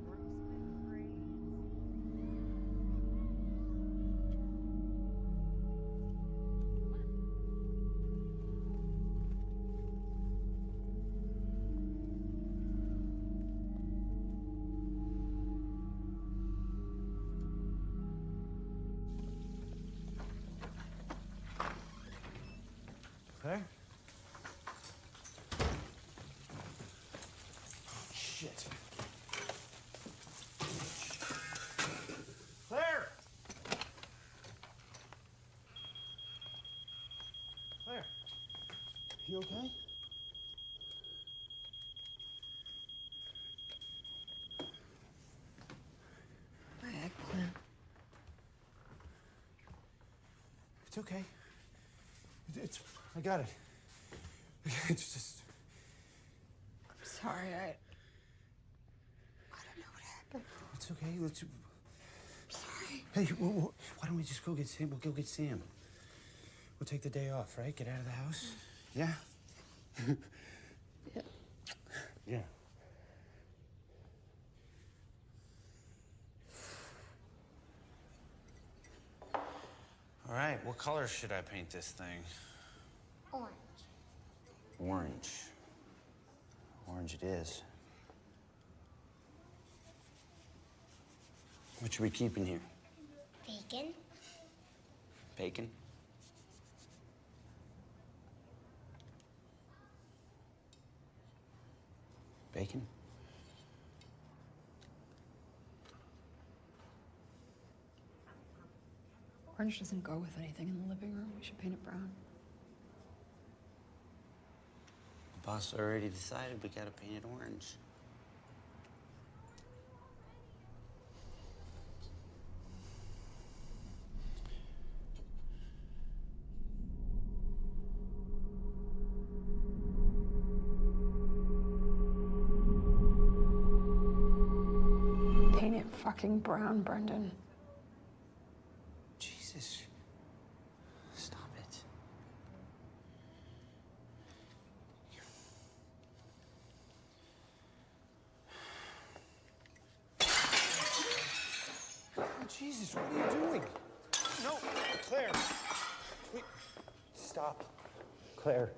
Speaker 14: Work's been great.
Speaker 1: Claire? Shit. Claire! Claire, you okay?
Speaker 12: My eggplant.
Speaker 1: It's okay. I got it. It's just...
Speaker 12: I'm sorry, I don't know what happened.
Speaker 1: It's okay. Let's...
Speaker 12: I'm sorry.
Speaker 1: Hey, why don't we just go get Sam? We'll go get Sam. We'll take the day off, right? Get out of the house. Yeah?
Speaker 12: Yeah.
Speaker 1: Yeah. right, what color should I paint this thing?
Speaker 8: Orange.
Speaker 1: Orange. Orange it is. What should we keep in here?
Speaker 8: Bacon.
Speaker 1: Bacon? Bacon?
Speaker 12: Orange doesn't go with anything in the living room. We should paint it brown.
Speaker 1: The boss already decided we gotta paint it orange.
Speaker 12: Paint it fucking brown, Brendan.
Speaker 1: Jesus. Stop it. Oh, Jesus, what are you doing? No, Claire. Wait. Stop. Claire.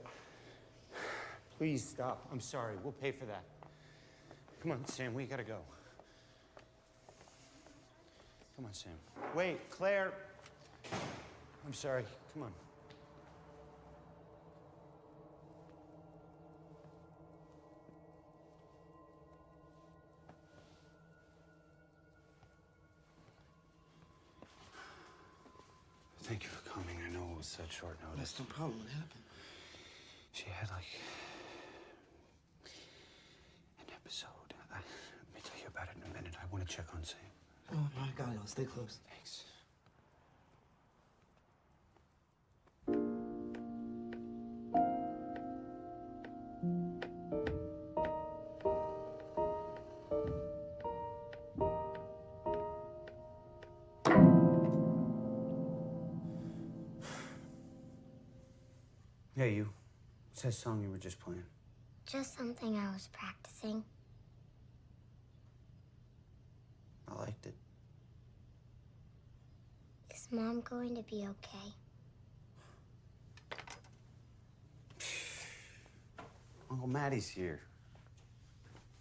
Speaker 1: Please stop. I'm sorry. We'll pay for that. Come on, Sam, we gotta go. Come on, Sam. Wait, Claire. I'm sorry. Come on. Thank you for coming. I know it was such short notice.
Speaker 9: That's no problem. What happened?
Speaker 1: She had like an episode. Let me tell you about it in a minute. I want to check on Sam.
Speaker 9: Oh, my God, I'll stay close.
Speaker 1: Thanks. Hey, you. What's that song you were just playing?
Speaker 8: Just something I was practicing.
Speaker 1: I liked it.
Speaker 8: Is Mom going to be okay?
Speaker 1: Uncle Matty's here.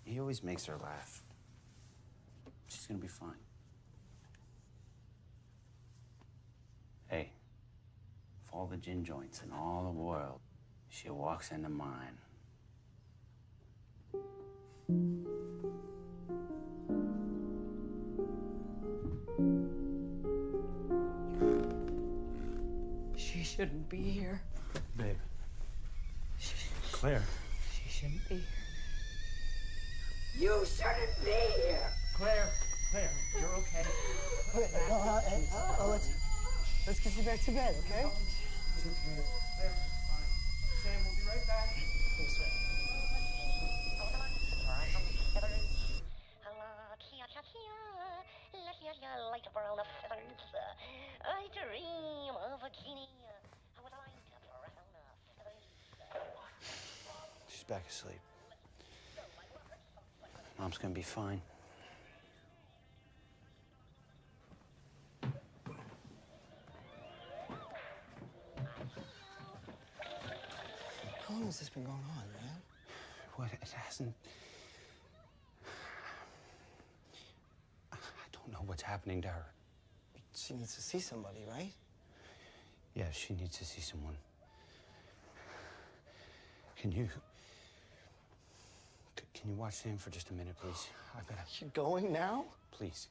Speaker 1: He always makes her laugh. She's gonna be fine. Hey, of all the gin joints in all the world, she walks into mine.
Speaker 12: She shouldn't be here.
Speaker 1: Babe. Claire.
Speaker 12: She shouldn't be here. You shouldn't be here!
Speaker 1: Claire, you're okay.
Speaker 9: Okay, let's get you back to bed, okay?
Speaker 1: Claire, fine. Sam, we'll be right back.
Speaker 9: Thanks, sir.
Speaker 16: Light brown feathers. I dream of a genie. I would like brown feathers.
Speaker 1: She's back asleep. Mom's gonna be fine.
Speaker 9: How long has this been going on, man?
Speaker 1: What? It hasn't. I don't know what's happening to her.
Speaker 9: She needs to see somebody, right?
Speaker 1: Yeah, she needs to see someone. Can you watch Sam for just a minute, please? I gotta.
Speaker 9: You're going now?
Speaker 1: Please.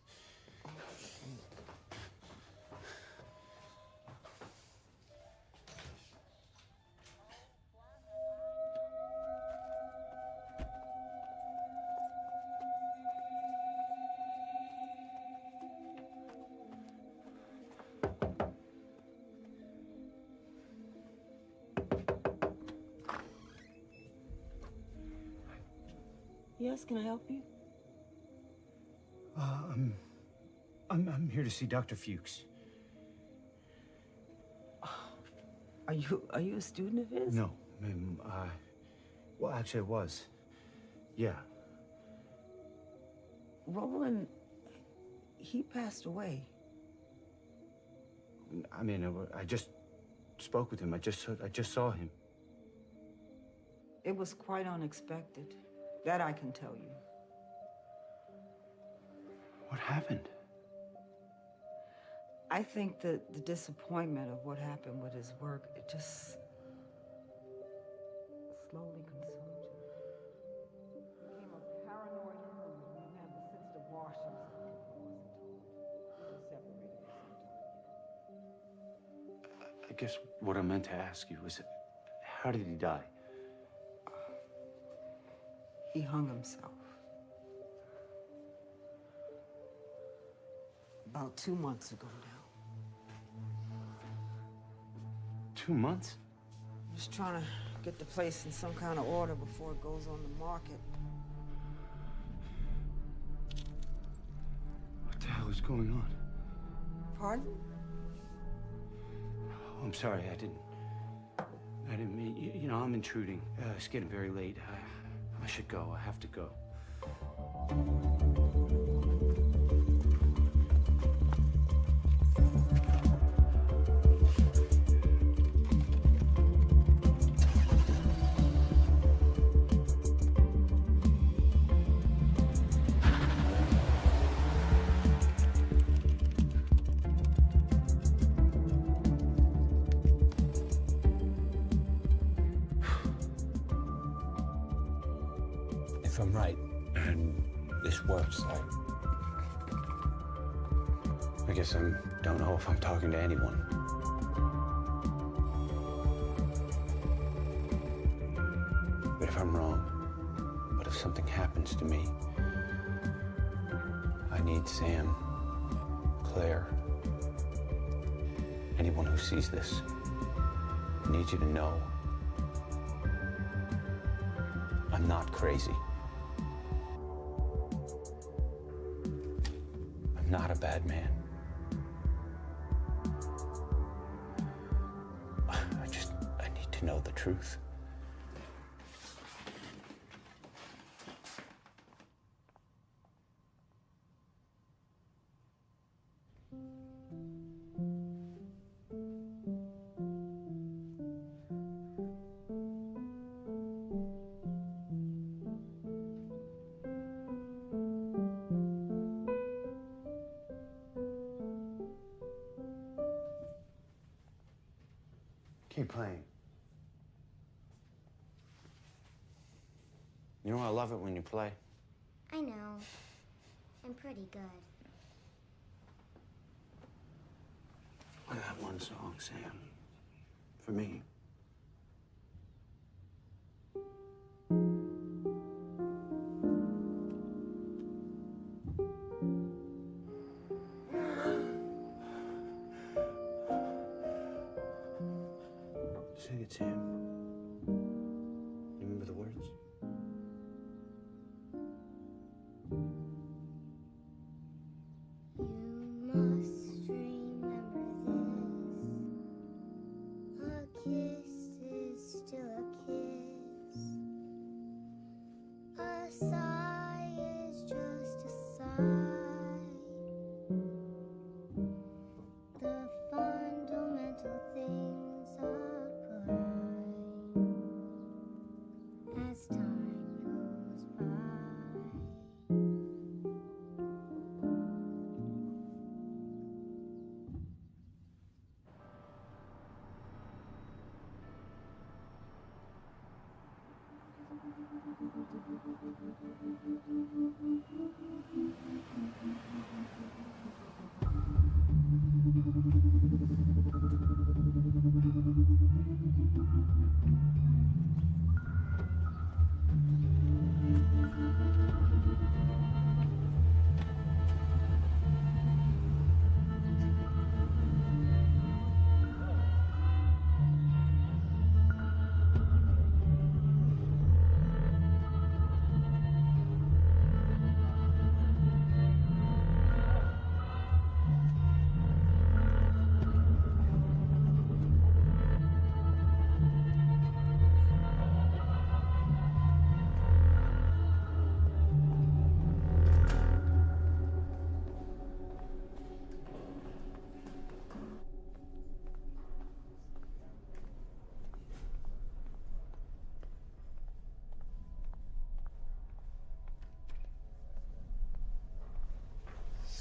Speaker 17: Yes, can I help you?
Speaker 1: I'm here to see Dr. Fuchs.
Speaker 17: Are you a student of his?
Speaker 1: No, ma'am. Well, actually, I was. Yeah.
Speaker 17: Roland, he passed away.
Speaker 1: I mean, I just spoke with him. I just saw him.
Speaker 17: It was quite unexpected. That I can tell you.
Speaker 1: What happened?
Speaker 17: I think that the disappointment of what happened with his work, it just slowly consumed him. He became a paranoid hermit and had the sense to wash himself if he wasn't told. He was separated for some time.
Speaker 1: I guess what I meant to ask you was, how did he die?
Speaker 17: He hung himself. About 2 months ago now.
Speaker 1: 2 months?
Speaker 17: Just trying to get the place in some kind of order before it goes on the market.
Speaker 1: What the hell is going on?
Speaker 17: Pardon?
Speaker 1: Oh, I'm sorry, I didn't mean, you know, I'm intruding. It's getting very late. I should go. I have to go. If I'm right, and this works, I guess I don't know if I'm talking to anyone. But if I'm wrong, but if something happens to me, I need Sam, Claire, anyone who sees this. I need you to know I'm not crazy. I'm not a bad man. I need to know the truth. Keep playing. You know, I love it when you play.
Speaker 8: I know. I'm pretty good.
Speaker 1: Play that one song, Sam. For me. Sing it, Sam. You remember the words?
Speaker 8: You must remember this. A kiss is still a kiss. A sigh is just a sigh. The fundamental things apply as time goes by.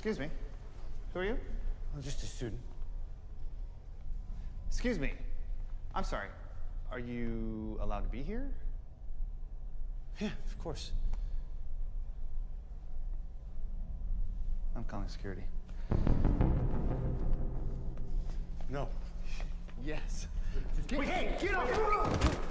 Speaker 4: Excuse me. Who are you?
Speaker 1: I'm just a student.
Speaker 4: Excuse me. I'm sorry. Are you allowed to be here?
Speaker 1: Yeah, of course.
Speaker 4: I'm calling security.
Speaker 1: No.
Speaker 4: Yes.
Speaker 1: Get off!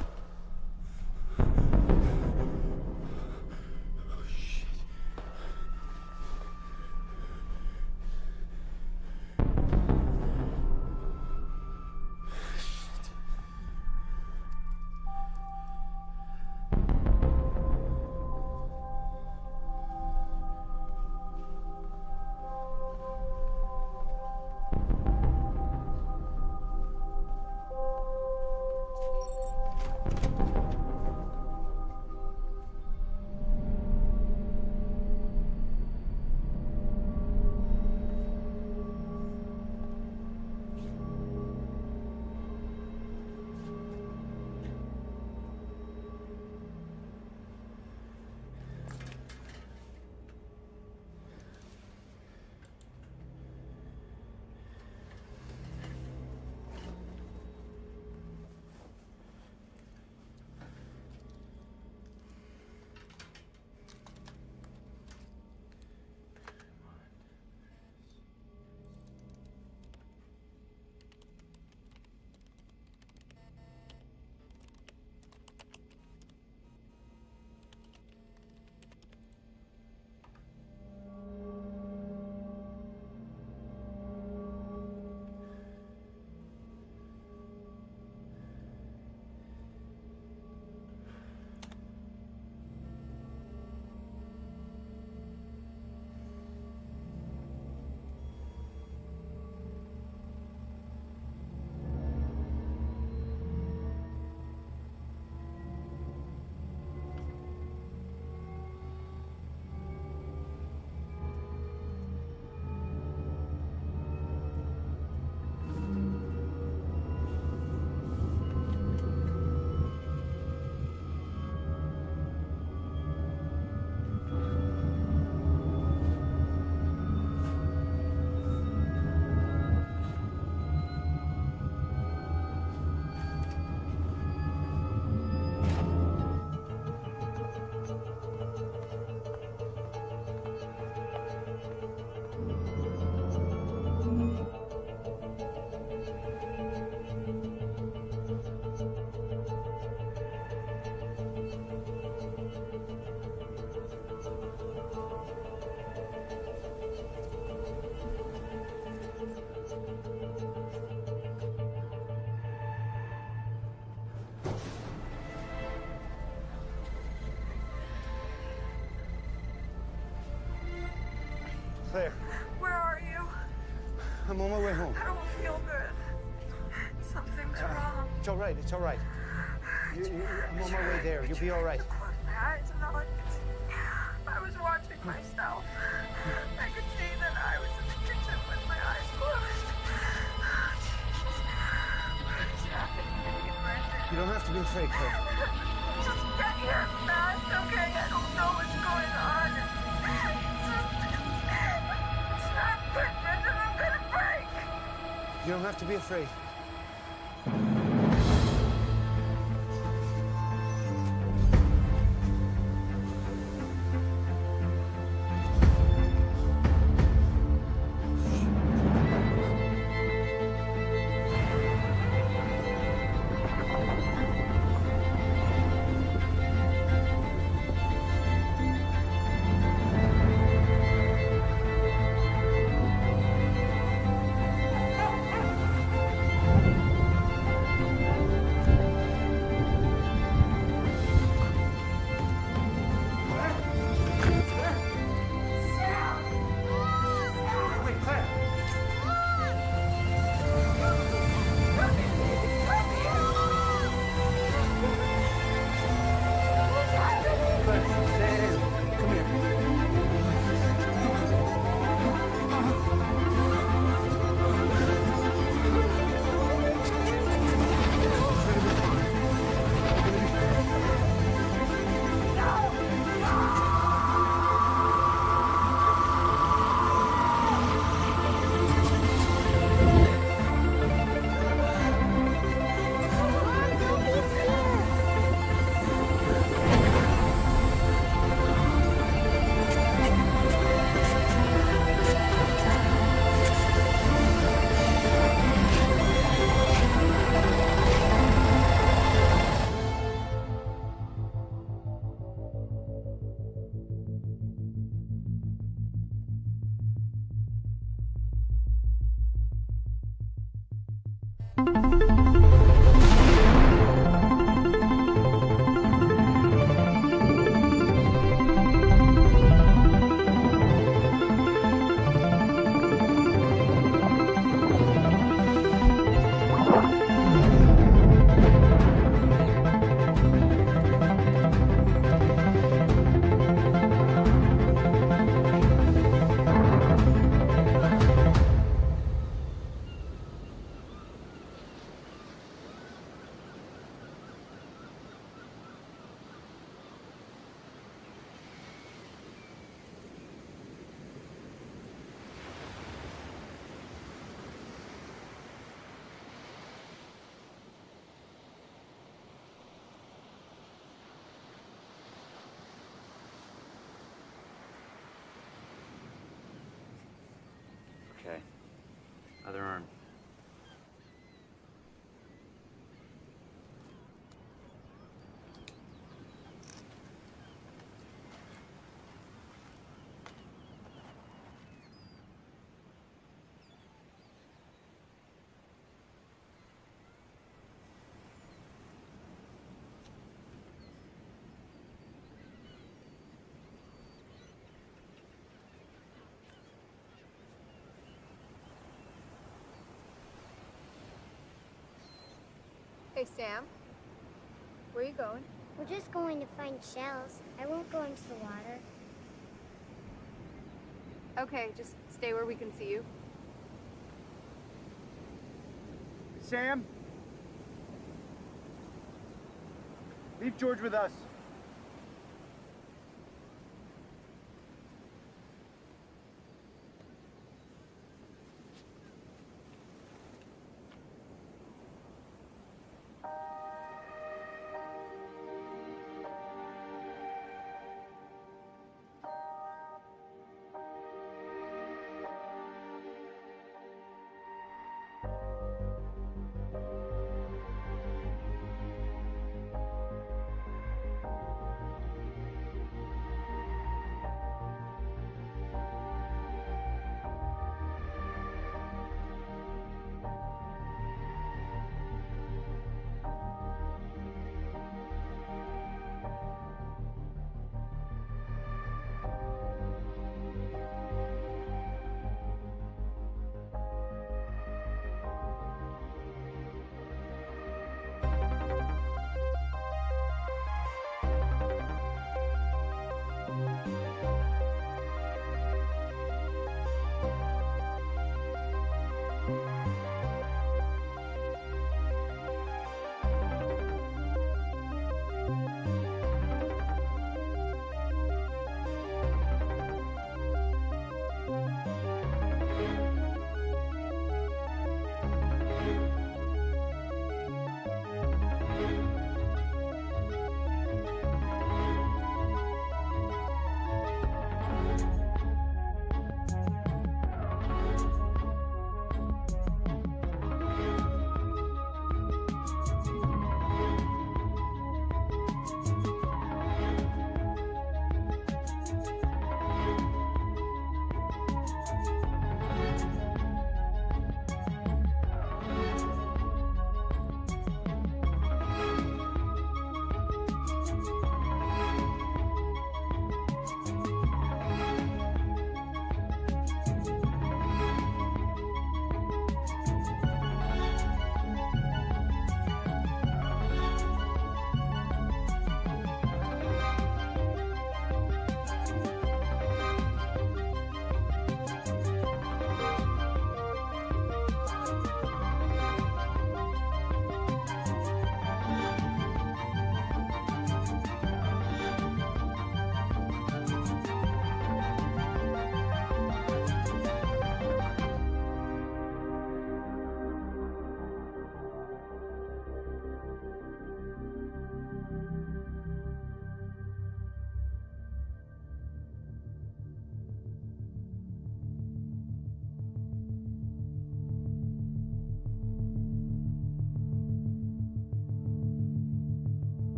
Speaker 4: Claire.
Speaker 17: Where are you?
Speaker 4: I'm on my way home.
Speaker 17: I don't feel good. Something's wrong.
Speaker 4: It's all right. It's all right. I'm on my way there. You'll be all right.
Speaker 17: Close my eyes and all I could see. I was watching myself. I could see that I was in the kitchen with my eyes closed. What is happening?
Speaker 4: You don't have to be afraid, Claire.
Speaker 17: Just get here fast, okay? I don't know what's going on. Stop quick, Brendan. I'm gonna break.
Speaker 4: You don't have to be afraid.
Speaker 1: Other arm.
Speaker 15: Hey, Sam. Where are you going?
Speaker 8: We're just going to find shells. I won't go into the water.
Speaker 15: Okay, just stay where we can see you.
Speaker 4: Sam? Leave George with us.